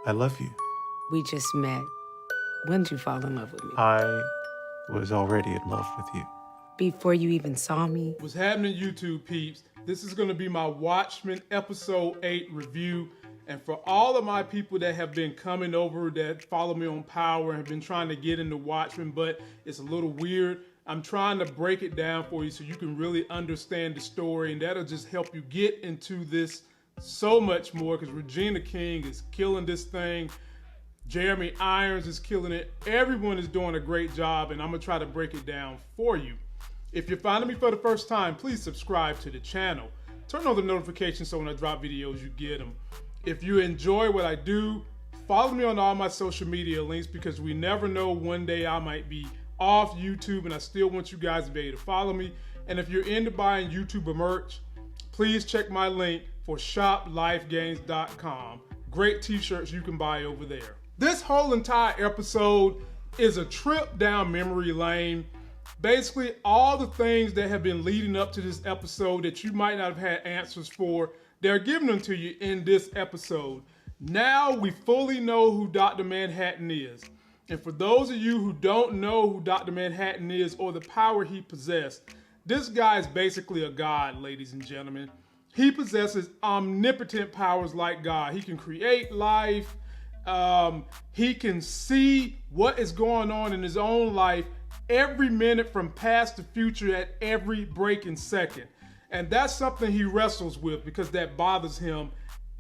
I love you. We just met. When did you fall in love with me? I was already in love with you. Before you even saw me? What's happening, YouTube peeps? This is going to be my Watchmen Episode 8 review. And for all of my people that have been coming over, that follow me on Power and have been trying to get into Watchmen, but it's a little weird, I'm trying to break it down for you so you can really understand the story, and that'll just help you get into this so much more, because Regina King is killing this thing. Jeremy Irons is killing it. Everyone is doing a great job, and I'm going to try to break it down for you. If you're finding me for the first time, please subscribe to the channel. Turn on the notifications so when I drop videos, you get them. If you enjoy what I do, follow me on all my social media links, because we never know, one day I might be off YouTube and I still want you guys to be able to follow me. And if you're into buying YouTuber merch, please check my link for shoplifegains.com. Great t-shirts you can buy over there. This whole entire episode is a trip down memory lane. Basically, all the things that have been leading up to this episode that you might not have had answers for, they're giving them to you in this episode. Now we fully know who Dr. Manhattan is. And for those of you who don't know who Dr. Manhattan is or the power he possessed, this guy is basically a god, ladies and gentlemen. He possesses omnipotent powers like God. He can create life. He can see what is going on in his own life every minute from past to future at every breaking second. And that's something he wrestles with, because that bothers him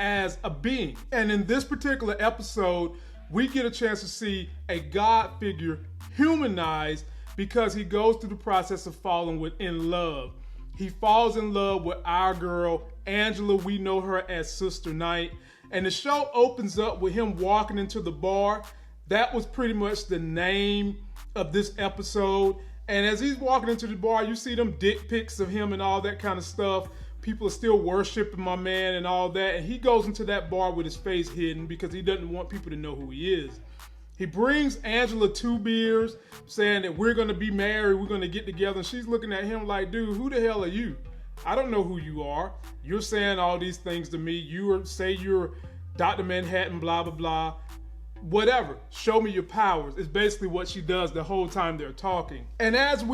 as a being. And in this particular episode, we get a chance to see a God figure humanized, because he goes through the process of falling in love. He falls in love with our girl, Angela. We know her as Sister Night. And the show opens up with him walking into the bar. That was pretty much the name of this episode. And as he's walking into the bar, you see them dick pics of him and all that kind of stuff. People are still worshiping my man and all that. And he goes into that bar with his face hidden, because he doesn't want people to know who he is. He brings Angela 2 beers, saying that we're going to be married, we're going to get together. And she's looking at him like, dude, who the hell are you? I don't know who you are. You're saying all these things to me. You say you're Dr. Manhattan, blah, blah, blah. Whatever. Show me your powers. It's basically what she does the whole time they're talking. And as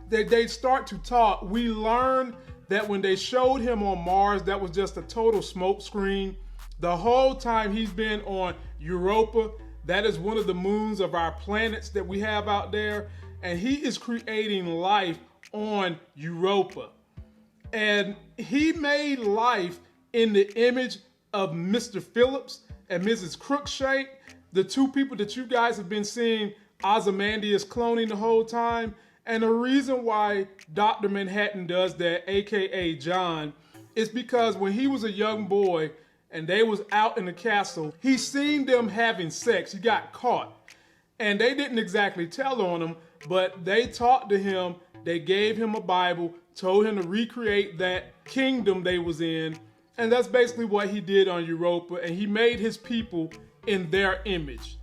they start to talk, we learn that when they showed him on Mars, that was just a total smoke screen. The whole time he's been on Europa, that is one of the moons of our planets that we have out there. And he is creating life on Europa. And he made life in the image of Mr. Phillips and Mrs. Crookshank, the 2 people that you guys have been seeing Ozymandias cloning the whole time. And the reason why Dr. Manhattan does that, aka John, is because when he was a young boy and they was out in the castle, he seen them having sex. He got caught. And they didn't exactly tell on him, but they talked to him. They gave him a Bible, told him to recreate that kingdom they was in. And that's basically what he did on Europa. And he made his people in their image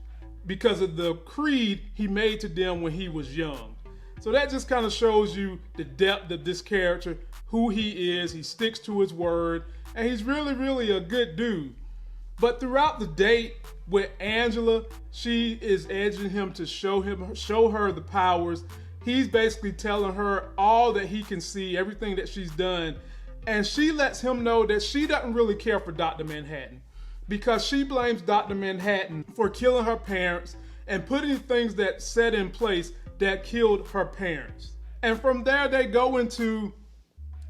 because of the creed he made to them when he was young. So that just kind of shows you the depth of this character, who he is. He sticks to his word, and he's really, really a good dude. But throughout the date with Angela, she is edging him to show her the powers. He's basically telling her all that he can see, everything that she's done. And she lets him know that she doesn't really care for Dr. Manhattan, because she blames Dr. Manhattan for killing her parents and putting things that set in place that killed her parents. And from there, they go into,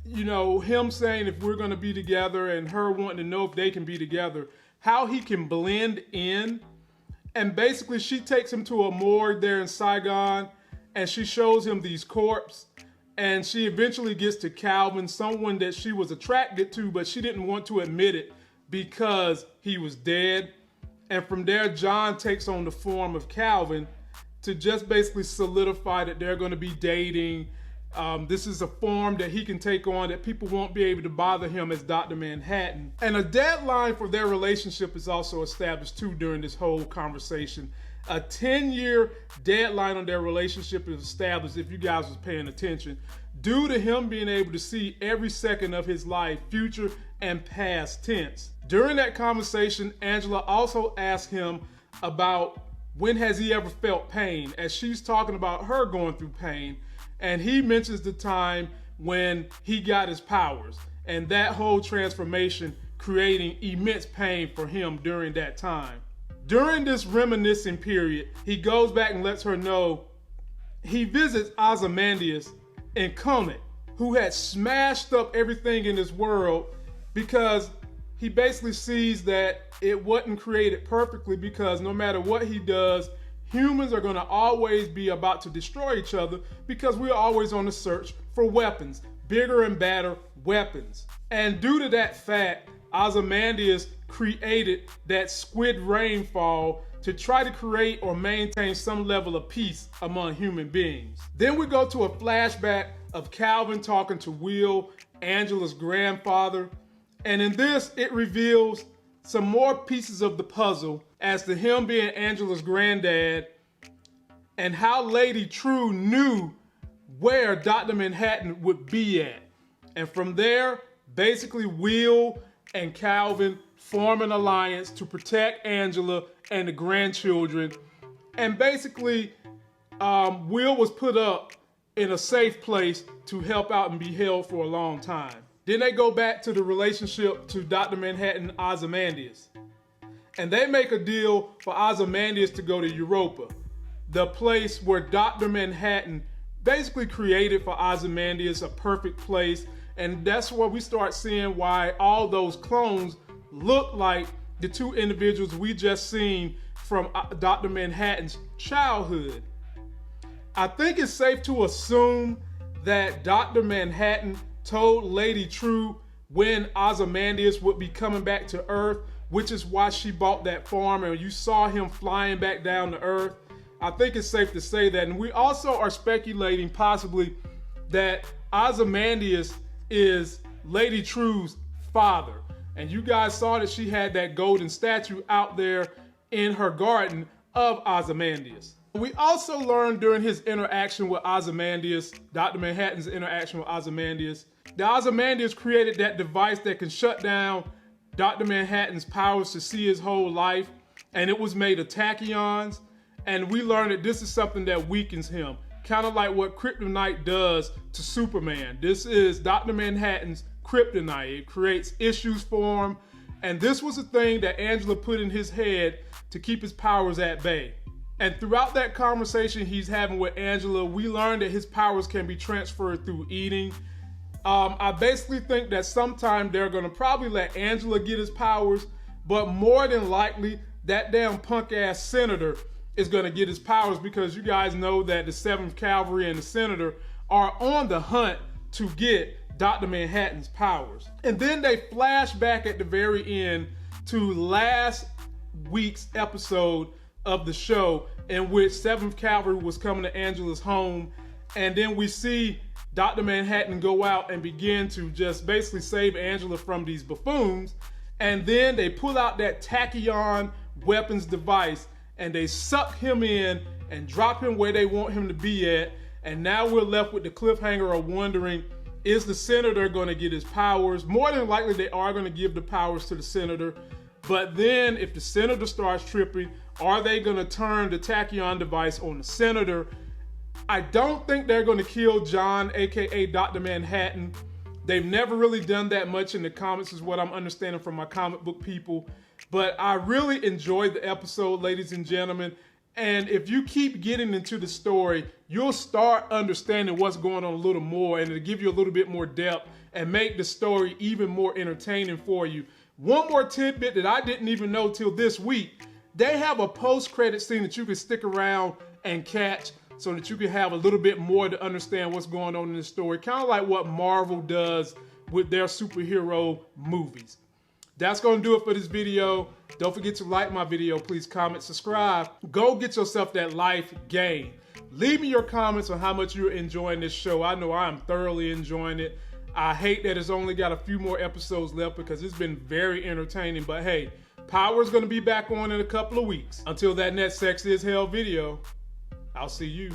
him saying if we're going to be together, and her wanting to know if they can be together, how he can blend in. And basically, she takes him to a morgue there in Saigon, and she shows him these corpses. And she eventually gets to Calvin, someone that she was attracted to, but she didn't want to admit it because he was dead. And from there, John takes on the form of Calvin to just basically solidify that they're going to be dating. This is a form that he can take on that people won't be able to bother him as Dr. Manhattan. And a deadline for their relationship is also established too during this whole conversation. A 10-year deadline on their relationship is established, if you guys was paying attention, due to him being able to see every second of his life, future and past tense. During that conversation, Angela also asked him about when has he ever felt pain, as she's talking about her going through pain. And he mentions the time when he got his powers and that whole transformation creating immense pain for him during that time. During this reminiscing period, he goes back and lets her know he visits Ozymandias in Connacht, who had smashed up everything in this world because he basically sees that it wasn't created perfectly, because no matter what he does, humans are going to always be about to destroy each other because we're always on the search for weapons, bigger and badder weapons. And due to that fact, Ozymandias created that squid rainfall to try to create or maintain some level of peace among human beings. Then we go to a flashback of Calvin talking to Will, Angela's grandfather. And in this, it reveals some more pieces of the puzzle as to him being Angela's granddad and how Lady True knew where Dr. Manhattan would be at. And from there, basically Will and Calvin form an alliance to protect Angela and the grandchildren. And basically, Will was put up in a safe place to help out and be held for a long time. Then they go back to the relationship to Dr. Manhattan and Ozymandias. And they make a deal for Ozymandias to go to Europa, the place where Dr. Manhattan basically created for Ozymandias a perfect place. And that's where we start seeing why all those clones look like the two individuals we just seen from Dr. Manhattan's childhood. I think it's safe to assume that Dr. Manhattan told Lady True when Ozymandias would be coming back to Earth, which is why she bought that farm and you saw him flying back down to Earth. I think it's safe to say that. And we also are speculating possibly that Ozymandias is Lady True's father. And you guys saw that she had that golden statue out there in her garden of Ozymandias. We also learned during his interaction with Ozymandias, Dr. Manhattan's interaction with Ozymandias, that Ozymandias created that device that can shut down Dr. Manhattan's powers to see his whole life, and it was made of tachyons. And we learned that this is something that weakens him, kind of like what kryptonite does to Superman. This is Dr. Manhattan's kryptonite. It creates issues for him, and this was a thing that Angela put in his head to keep his powers at bay. And throughout that conversation he's having with Angela, we learned that his powers can be transferred through eating. I basically think that sometime they're gonna probably let Angela get his powers, but more than likely that damn punk ass senator is gonna get his powers, because you guys know that the 7th Cavalry and the senator are on the hunt to get Dr. Manhattan's powers. And then they flash back at the very end to last week's episode of the show, in which 7th Cavalry was coming to Angela's home, and then we see Dr. Manhattan go out and begin to just basically save Angela from these buffoons, and then they pull out that tachyon weapons device and they suck him in and drop him where they want him to be at. And now we're left with the cliffhanger of wondering, is the senator going to get his powers? More than likely they are going to give the powers to the senator, but then if the senator starts tripping, are they going to turn the tachyon device on the senator? I don't think they're going to kill John, aka Dr. Manhattan. They've never really done that much in the comics, is what I'm understanding from my comic book people. But I really enjoyed the episode, ladies and gentlemen. And if you keep getting into the story, you'll start understanding what's going on a little more, and it'll give you a little bit more depth and make the story even more entertaining for you. One more tidbit that I didn't even know till this week: they have a post-credit scene that you can stick around and catch, so that you can have a little bit more to understand what's going on in the story. Kind of like what Marvel does with their superhero movies. That's going to do it for this video. Don't forget to like my video. Please comment, subscribe. Go get yourself that life game. Leave me your comments on how much you're enjoying this show. I know I'm thoroughly enjoying it. I hate that it's only got a few more episodes left because it's been very entertaining. But hey, Power's going to be back on in a couple of weeks. Until that next Sex is Hell video, I'll see you.